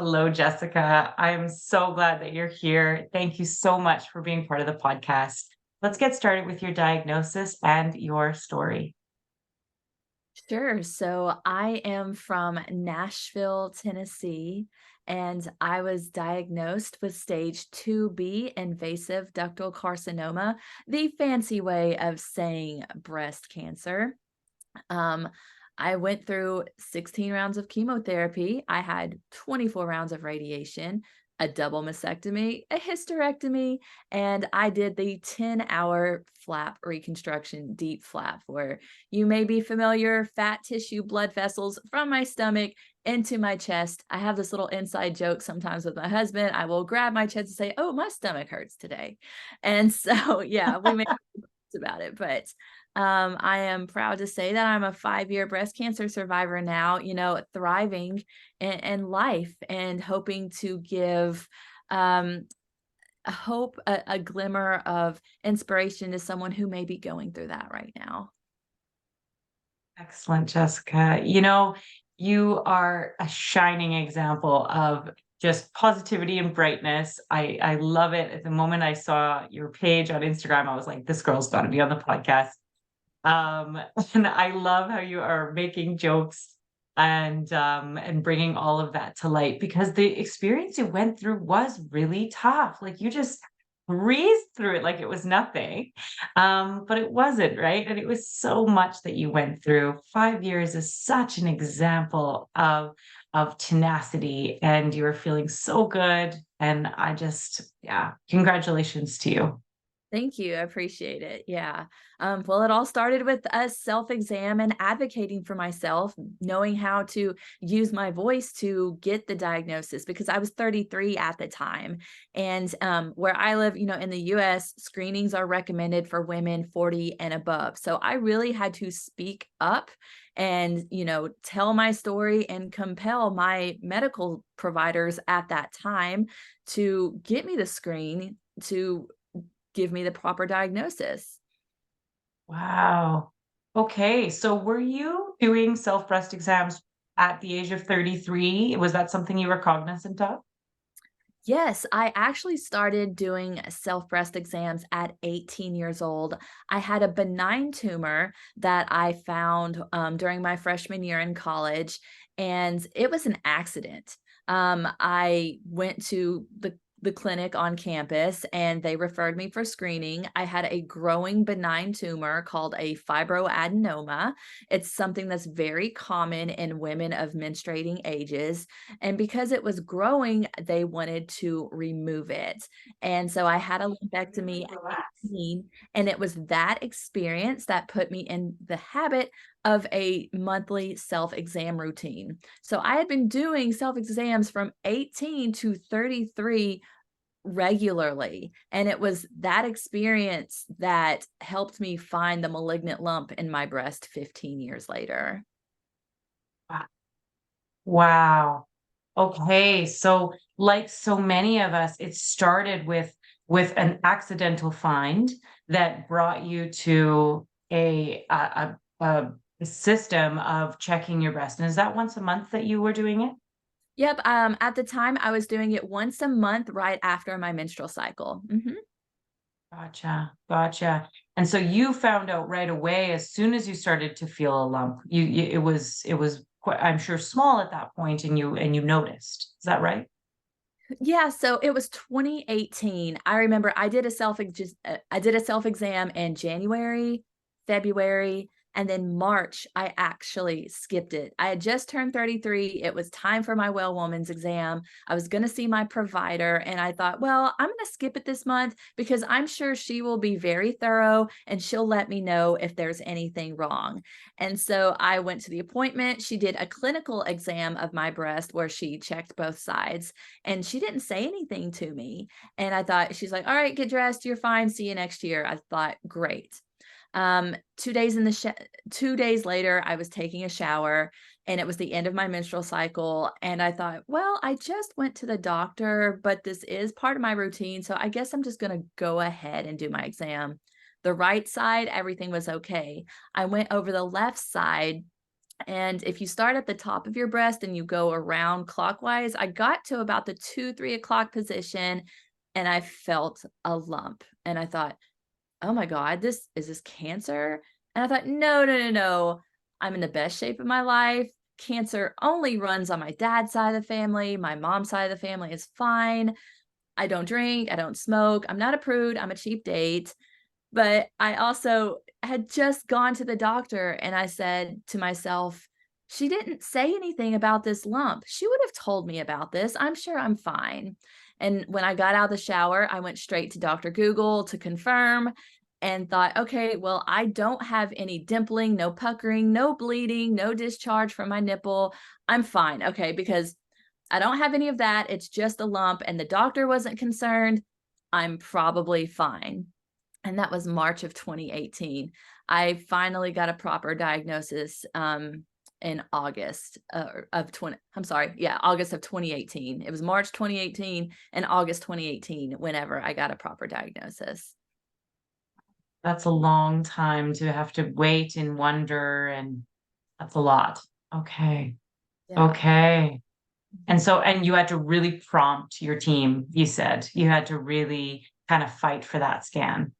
Hello, Jessica. I am so glad that you're here. Thank you so much for being part of the podcast. Let's get started with your diagnosis and your story. Sure. So I am from Nashville, Tennessee, and I was diagnosed with stage 2B invasive ductal carcinoma, the fancy way of saying breast cancer. Um, I went through 16 rounds of chemotherapy. I had 24 rounds of radiation, a double mastectomy, a hysterectomy, and I did the 10-hour flap reconstruction, deep flap, where you may be familiar, fat tissue, blood vessels from my stomach into my chest. I have this little inside joke sometimes with my husband. I will grab my chest and say, "Oh, my stomach hurts today." And so, yeah, we make about it, but I am proud to say that I'm a 5-year breast cancer survivor now, thriving in life and hoping to give um, a hope, a glimmer of inspiration to someone who may be going through that right now. Excellent, Jessica. You are a shining example of just positivity and brightness. I love it. At the moment I saw your page on Instagram, I was like, this girl's got to be on the podcast. Um, and I love how you are making jokes and bringing all of that to light because the experience you went through was really tough. Like you just breezed through it like it was nothing. But it wasn't, right? And it was so much that you went through. 5 years is such an example of tenacity, and you were feeling so good. And yeah, congratulations to you. Thank you. I appreciate it. Yeah. Well, it all started with a self-exam and advocating for myself, knowing how to use my voice to get the diagnosis because I was 33 at the time. And where I live, in the US, screenings are recommended for women 40 and above. So I really had to speak up and, tell my story and compel my medical providers at that time to get me the screen to give me the proper diagnosis. Wow. Okay, so were you doing self-breast exams at the age of 33? Was that something you were cognizant of? Yes, I actually started doing self breast exams at 18 years old. I had a benign tumor that I found during my freshman year in college, and it was an accident. I went to the clinic on campus and they referred me for screening. I had a growing benign tumor called a fibroadenoma. It's something that's very common in women of menstruating ages. And because it was growing, they wanted to remove it. And so I had a lumpectomy at 18, and it was that experience that put me in the habit of a monthly self exam routine. So I had been doing self exams from 18 to 33 regularly. And it was that experience that helped me find the malignant lump in my breast 15 years later. Wow. Wow. Okay, so like so many of us, it started with an accidental find that brought you to a system of checking your breast. And is that once a month that you were doing it? Yep, at the time, I was doing it once a month right after my menstrual cycle. Mhm. Gotcha, gotcha. And so you found out right away as soon as you started to feel a lump. It was quite, I'm sure, small at that point, and you noticed. Is that right? Yeah, so it was 2018. I remember I did a self-exam in January, February, and then March, I actually skipped it. I had just turned 33. It was time for my well woman's exam. I was going to see my provider, and I thought, well, I'm going to skip it this month because I'm sure she will be very thorough and she'll let me know if there's anything wrong. And so I went to the appointment. She did a clinical exam of my breast where she checked both sides, and she didn't say anything to me. And I thought, she's like, all right, get dressed. You're fine. See you next year. I thought, great. 2 days 2 days later, I was taking a shower and it was the end of my menstrual cycle. And I thought, well, I just went to the doctor, but this is part of my routine. So I guess I'm just going to go ahead and do my exam. The right side, everything was okay. I went over the left side And if you start at the top of your breast and you go around clockwise, I got to about the 2, 3 o'clock position and I felt a lump. And I thought, oh my God, is this cancer? And I thought, no, no, no, no. I'm in the best shape of my life. Cancer only runs on my dad's side of the family. My mom's side of the family is fine. I don't drink. I don't smoke. I'm not a prude. I'm a cheap date. But I also had just gone to the doctor and I said to myself, she didn't say anything about this lump. She would have told me about this. I'm sure I'm fine. And when I got out of the shower, I went straight to Dr. Google to confirm and thought, okay, well, I don't have any dimpling, no puckering, no bleeding, no discharge from my nipple. I'm fine. Okay, because I don't have any of that. It's just a lump and the doctor wasn't concerned. I'm probably fine. And that was March of 2018. I finally got a proper diagnosis in August of 20. I'm sorry, yeah, August of 2018. It was March 2018 and August 2018 whenever I got a proper diagnosis. That's a long time to have to wait and wonder, and that's a lot. Okay. Yeah. Okay. And you had to really prompt your team, you said. You had to really kind of fight for that scan.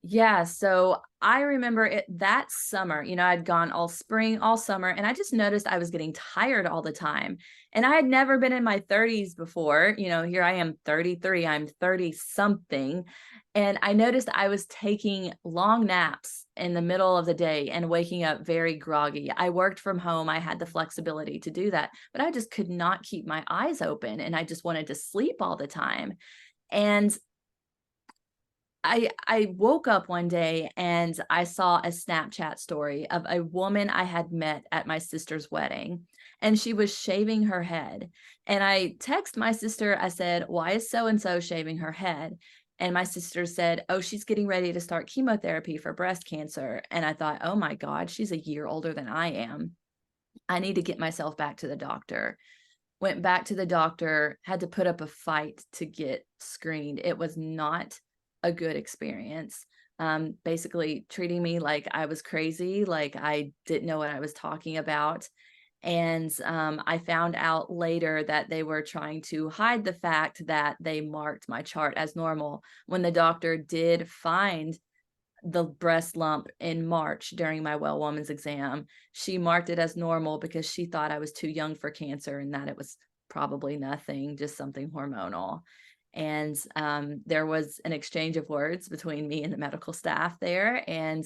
Yeah, so I remember it that summer, I'd gone all spring, all summer, and I just noticed I was getting tired all the time. And I had never been in my 30s before. Here I am 33, I'm 30 something. And I noticed I was taking long naps in the middle of the day and waking up very groggy. I worked from home, I had the flexibility to do that, but I just could not keep my eyes open and I just wanted to sleep all the time. And I woke up one day and I saw a Snapchat story of a woman I had met at my sister's wedding, and she was shaving her head. And I text my sister, I said, "Why is so and so shaving her head?" And my sister said, "Oh, she's getting ready to start chemotherapy for breast cancer." And I thought, "Oh my God, she's a year older than I am. I need to get myself back to the doctor." Went back to the doctor, had to put up a fight to get screened. It was not a good experience. Basically treating me like I was crazy, like I didn't know what I was talking about. And I found out later that they were trying to hide the fact that they marked my chart as normal when the doctor did find the breast lump in March during my well woman's exam. She marked it as normal because she thought I was too young for cancer and that it was probably nothing, just something hormonal. And there was an exchange of words between me and the medical staff there. And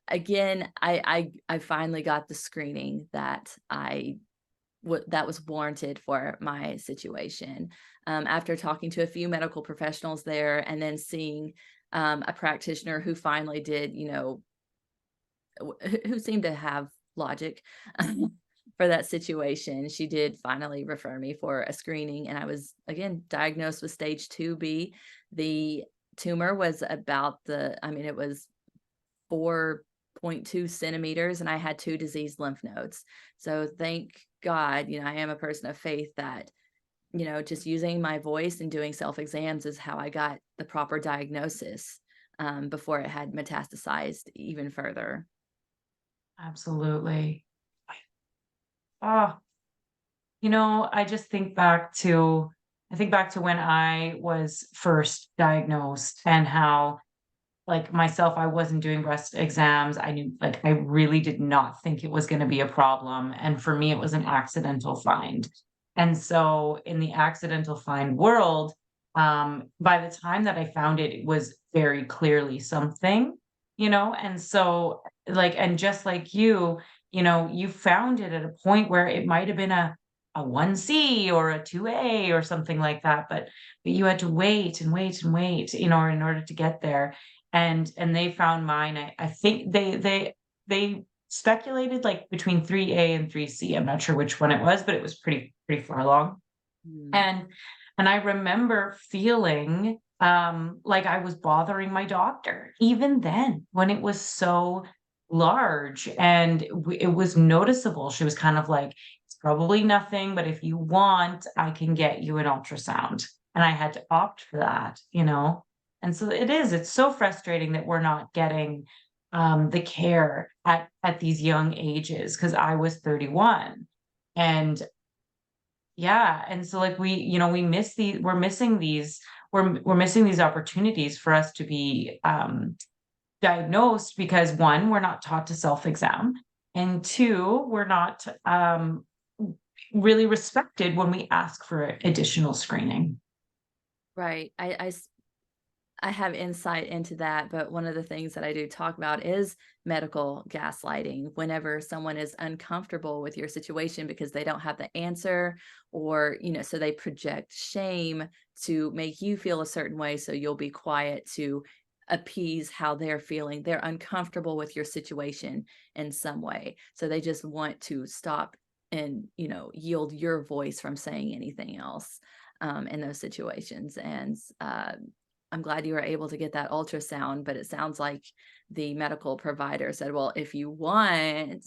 again, I finally got the screening that that was warranted for my situation. After talking to a few medical professionals there and then seeing a practitioner who finally did, who seemed to have logic for that situation. She did finally refer me for a screening, and I was again diagnosed with stage 2B. The tumor was it was 4.2 centimeters, and I had 2 diseased lymph nodes. So thank God, I am a person of faith that just using my voice and doing self exams is how I got the proper diagnosis before it had metastasized even further. Absolutely. Oh, I just think back to when I was first diagnosed and how, like myself, I wasn't doing breast exams. I knew, like, I really did not think it was going to be a problem. And for me, it was an accidental find. And so in the accidental find world, by the time that I found it, it was very clearly something, and so and just like you found it at a point where it might have been a 1C or a 2A or something like that, but you had to wait and wait and wait, in order to get there. And they found mine. I think they speculated like between 3A and 3C. I'm not sure which one it was, but it was pretty far along. Mm. And I remember feeling like I was bothering my doctor even then when it was so large and it was noticeable. She was kind of like, it's probably nothing, but if you want, I can get you an ultrasound. And I had to opt for that. And so it's so frustrating that we're not getting the care at these young ages, because I was 31. And yeah, and so like we miss the we're missing these opportunities for us to be diagnosed, because one, we're not taught to self-exam, and two, we're not really respected when we ask for additional screening. Right. I have insight into that, but one of the things that I do talk about is medical gaslighting. Whenever someone is uncomfortable with your situation because they don't have the answer, or, so they project shame to make you feel a certain way, so you'll be quiet to appease how they're feeling. They're uncomfortable with your situation in some way. So they just want to stop and, yield your voice from saying anything else in those situations. And I'm glad you were able to get that ultrasound, but it sounds like the medical provider said, well, if you want,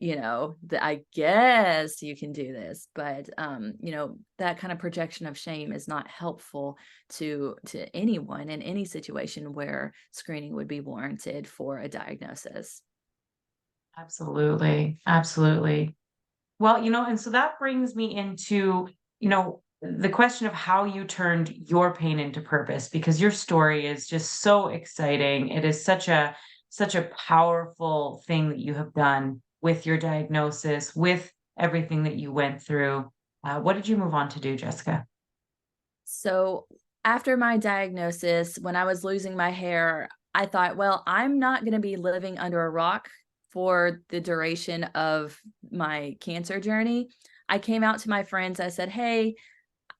I guess you can do this. But, that kind of projection of shame is not helpful to anyone in any situation where screening would be warranted for a diagnosis. Absolutely, absolutely. Well, and so that brings me into, the question of how you turned your pain into purpose, because your story is just so exciting. It is such a powerful thing that you have done with your diagnosis, with everything that you went through. What did you move on to do, Jessica? So after my diagnosis, when I was losing my hair, I thought, well, I'm not going to be living under a rock for the duration of my cancer journey. I came out to my friends. I said, hey,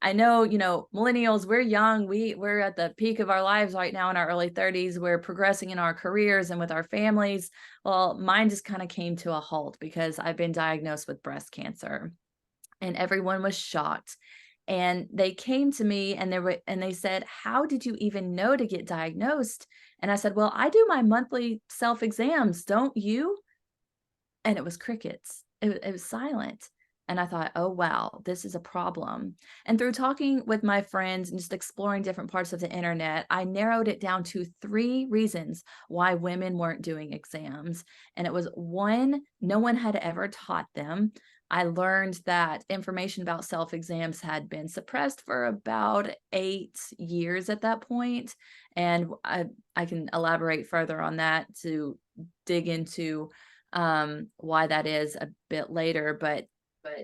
I know, millennials, we're young. We're at the peak of our lives right now in our early 30s. We're progressing in our careers and with our families. Well, mine just kind of came to a halt because I've been diagnosed with breast cancer, and everyone was shocked. And they came to me and they said, how did you even know to get diagnosed? And I said, well, I do my monthly self exams, don't you? And it was crickets. It was silent. And I thought, oh, wow, this is a problem. And through talking with my friends and just exploring different parts of the internet, I narrowed it down to 3 reasons why women weren't doing exams. And it was one, no one had ever taught them. I learned that information about self exams had been suppressed for about 8 years at that point. And I can elaborate further on that to dig into why that is a bit later. But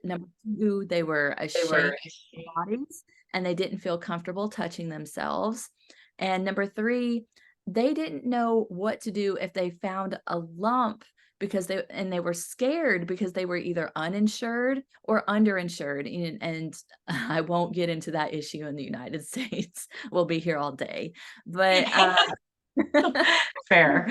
number 2, they were They ashamed were. of their bodies and they didn't feel comfortable touching themselves. And number 3, they didn't know what to do if they found a lump, because they were scared because they were either uninsured or underinsured. And I won't get into that issue in the United States. We'll be here all day. But Fair.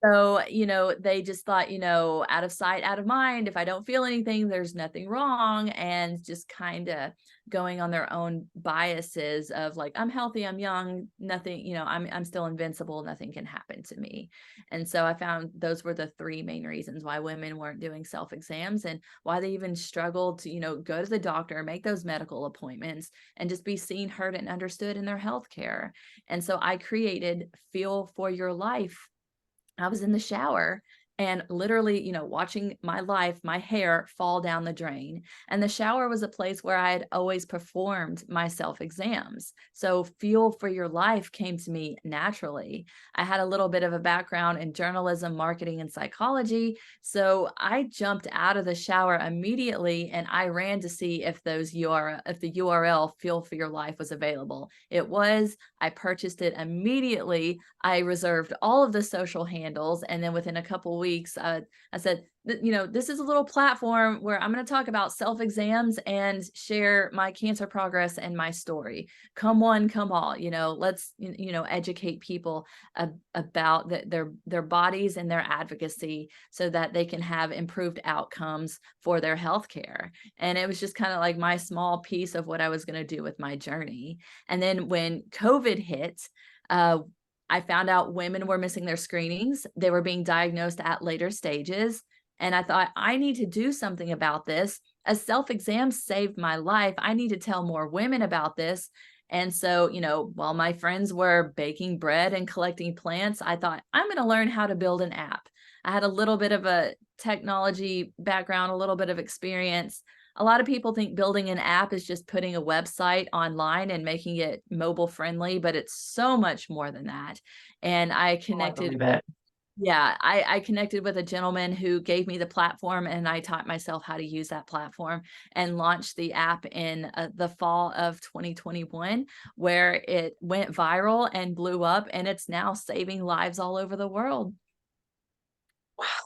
so, they just thought, out of sight, out of mind. If I don't feel anything, there's nothing wrong. And just kind of going on their own biases of like, I'm healthy, I'm young, nothing, I'm still invincible, nothing can happen to me. And so I found those were the 3 main reasons why women weren't doing self exams, and why they even struggled to, go to the doctor, make those medical appointments, and just be seen, heard, and understood in their health care. And so I created Feel for Your Life. I was in the shower and literally, watching my life, my hair fall down the drain. And the shower was a place where I had always performed my self exams. So Feel for Your Life came to me naturally. I had a little bit of a background in journalism, marketing, and psychology. So I jumped out of the shower immediately and I ran to see if if the URL Feel for Your Life was available. It was. I purchased it immediately. I reserved all of the social handles. And then within a couple weeks, I said, this is a little platform where I'm going to talk about self exams and share my cancer progress and my story. Come one, come all, let's, educate people about their bodies and their advocacy so that they can have improved outcomes for their healthcare. And it was just kind of like my small piece of what I was going to do with my journey. And then when COVID hit, I found out women were missing their screenings. They were being diagnosed at later stages. And I thought, I need to do something about this. A self exam saved my life. I need to tell more women about this. And so, while my friends were baking bread and collecting plants, I thought, I'm going to learn how to build an app. I had a little bit of a technology background, a little bit of experience. A lot of people think building an app is just putting a website online and making it mobile friendly, but it's so much more than that. And I Oh, I connected believe it. yeah, I connected with a gentleman who gave me the platform, and I taught myself how to use that platform and launched the app in the fall of 2021, where it went viral and blew up, and it's now saving lives all over the world.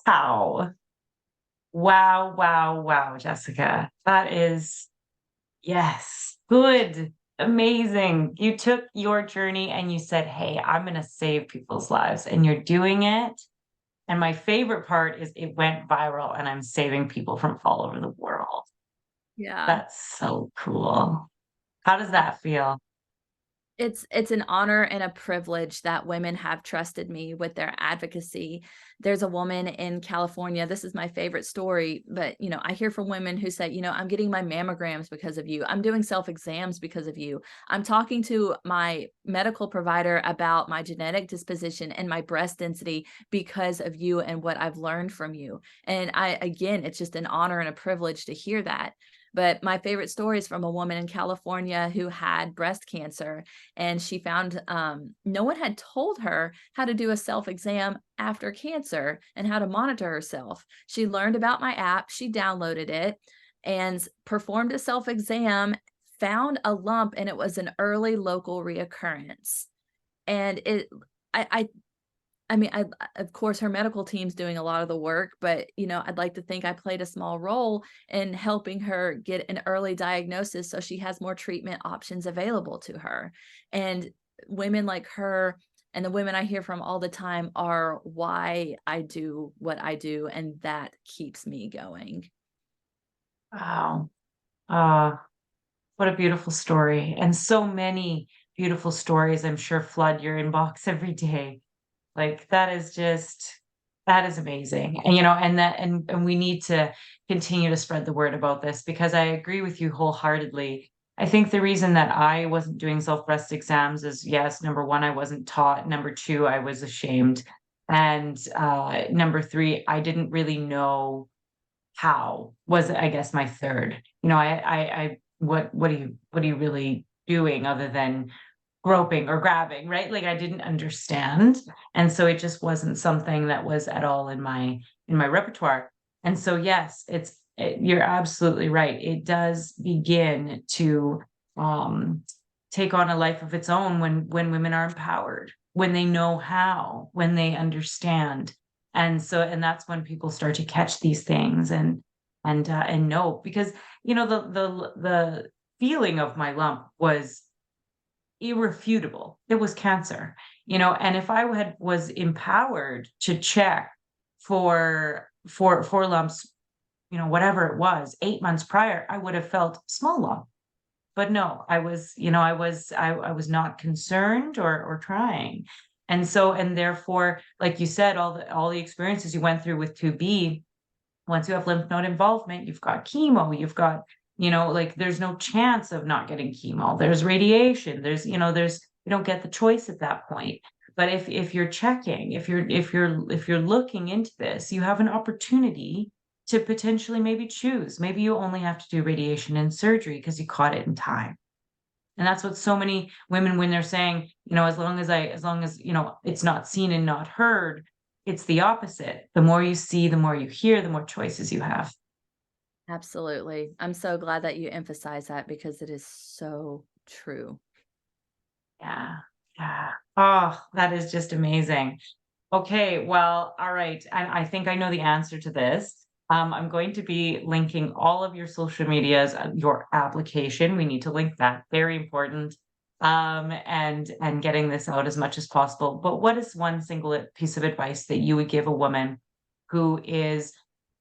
Wow. Wow, wow, wow, Jessica. That is, yes, good, amazing. You took your journey and you said, hey, I'm going to save people's lives, and you're doing it. And my favorite part is it went viral and I'm saving people from all over the world. Yeah. That's so cool. How does that feel? It's an honor and a privilege that women have trusted me with their advocacy. There's a woman in California. This is my favorite story, but I hear from women who say, I'm getting my mammograms because of you. I'm doing self-exams because of you. I'm talking to my medical provider about my genetic disposition and my breast density because of you and what I've learned from you. And again, it's just an honor and a privilege to hear that. But my favorite story is from a woman in California who had breast cancer, and she found no one had told her how to do a self exam after cancer and how to monitor herself. She learned about my app, she downloaded it and performed a self exam, found a lump, and it was an early local reoccurrence. And I mean, of course, her medical team's doing a lot of the work, but I'd like to think I played a small role in helping her get an early diagnosis so she has more treatment options available to her. And women like her and the women I hear from all the time are why I do what I do, and that keeps me going. Wow. Uh, what a beautiful story. And so many beautiful stories, I'm sure, flood your inbox every day. Like that is just that is amazing. And and we need to continue to spread the word about this because I agree with you wholeheartedly. I think the reason that I wasn't doing self-breast exams is yes, number one, I wasn't taught. Number two, I was ashamed. And number three, I didn't really know how was, I guess, my third. What are you really doing other than groping or grabbing, right? Like I didn't understand. And so it just wasn't something that was at all in my repertoire. And so yes, you're absolutely right. It does begin to um take on a life of its own when women are empowered, when they know how, when they understand. And that's when people start to catch these things and know because the feeling of my lump was irrefutable. It was cancer, and if I was empowered to check for lumps, whatever it was, 8 months prior, I would have felt small lump. But no, I was not concerned or trying. And therefore, like you said, all the experiences you went through with 2B, once you have lymph node involvement, you've got chemo, you've got, like there's no chance of not getting chemo. There's radiation. You don't get the choice at that point. But if you're checking, if you're looking into this, you have an opportunity to potentially maybe choose. Maybe you only have to do radiation and surgery because you caught it in time. And that's what so many women, when they're saying, as long as, it's not seen and not heard, it's the opposite. The more you see, the more you hear, the more choices you have. Absolutely. I'm so glad that you emphasize that because it is so true. Yeah. Yeah. Oh, that is just amazing. Okay, well, all right. And I think I know the answer to this. I'm going to be linking all of your social medias, your application. We need to link that. Very important. And getting this out as much as possible. But what is one single piece of advice that you would give a woman who is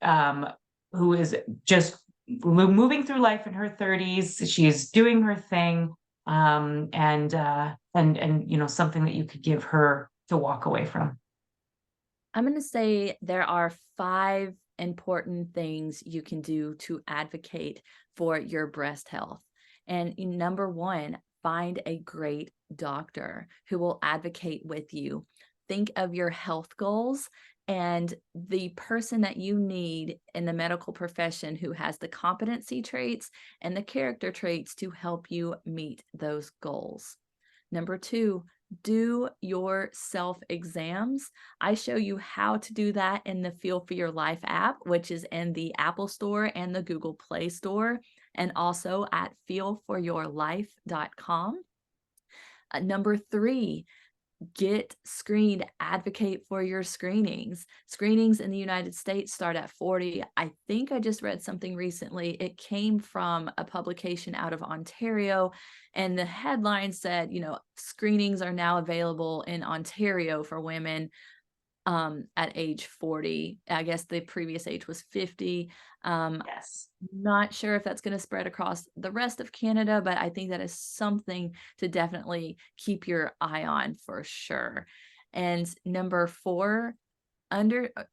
um who is just moving through life in her 30s? She's doing her thing. And something that you could give her to walk away from. I'm going to say there are 5 important things you can do to advocate for your breast health. And number 1, find a great doctor who will advocate with you. Think of your health goals and the person that you need in the medical profession who has the competency traits and the character traits to help you meet those goals. Number two, do your self exams. I show you how to do that in the Feel for Your Life app, which is in the Apple Store and the Google Play Store, and also at feelforyourlife.com. Number three, get screened, advocate for your screenings. Screenings in the United States start at 40. I think I just read something recently. It came from a publication out of Ontario, and the headline said, screenings are now available in Ontario for women at age 40. I guess the previous age was 50. Yes. Not sure if that's going to spread across the rest of Canada, but I think that is something to definitely keep your eye on for sure. And number four, understand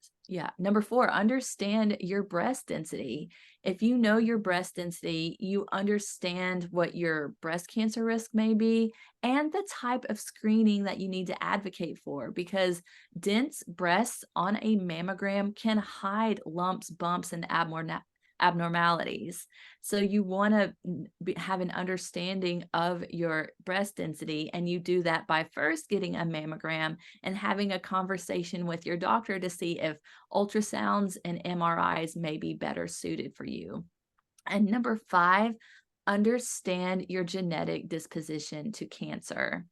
your breast density. If you know your breast density, you understand what your breast cancer risk may be and the type of screening that you need to advocate for, because dense breasts on a mammogram can hide lumps, bumps, and abnormalities. So you want to have an understanding of your breast density, and you do that by first getting a mammogram and having a conversation with your doctor to see if ultrasounds and MRIs may be better suited for you. And number five, understand your genetic disposition to cancer.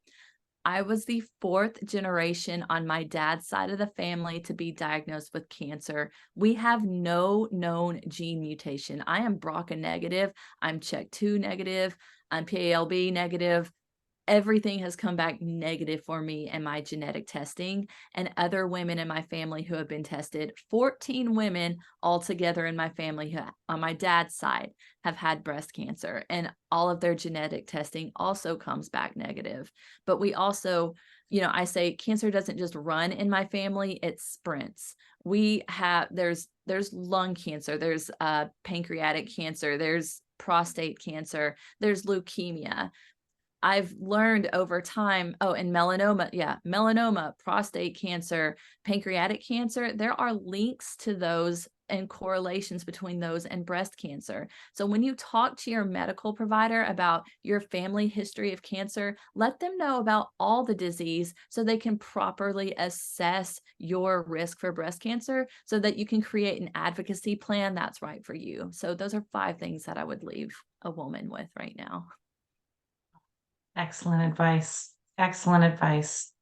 I was the fourth generation on my dad's side of the family to be diagnosed with cancer. We have no known gene mutation. I am BRCA negative. I'm CHEK2 negative. I'm PALB negative. Everything has come back negative for me in my genetic testing, and other women in my family who have been tested. 14 women altogether in my family who, on my dad's side, have had breast cancer, and all of their genetic testing also comes back negative. But we also, I say cancer doesn't just run in my family, it sprints. There's lung cancer, there's pancreatic cancer, there's prostate cancer, there's leukemia. I've learned over time, and melanoma, prostate cancer, pancreatic cancer, there are links to those and correlations between those and breast cancer. So when you talk to your medical provider about your family history of cancer, let them know about all the disease so they can properly assess your risk for breast cancer so that you can create an advocacy plan that's right for you. So those are 5 things that I would leave a woman with right now. Excellent advice. Excellent advice.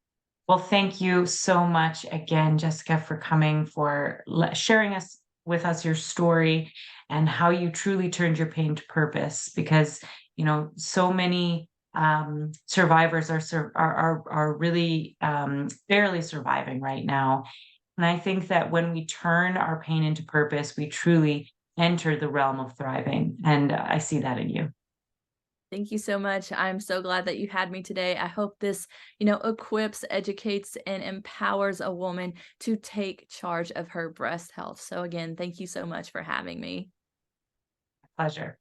Well, thank you so much again, Jessica, for coming, for sharing with us your story and how you truly turned your pain to purpose. Because so many survivors are really barely surviving right now. And I think that when we turn our pain into purpose, we truly enter the realm of thriving. And I see that in you. Thank you so much. I'm so glad that you had me today. I hope this, equips, educates, and empowers a woman to take charge of her breast health. So again, thank you so much for having me. Pleasure.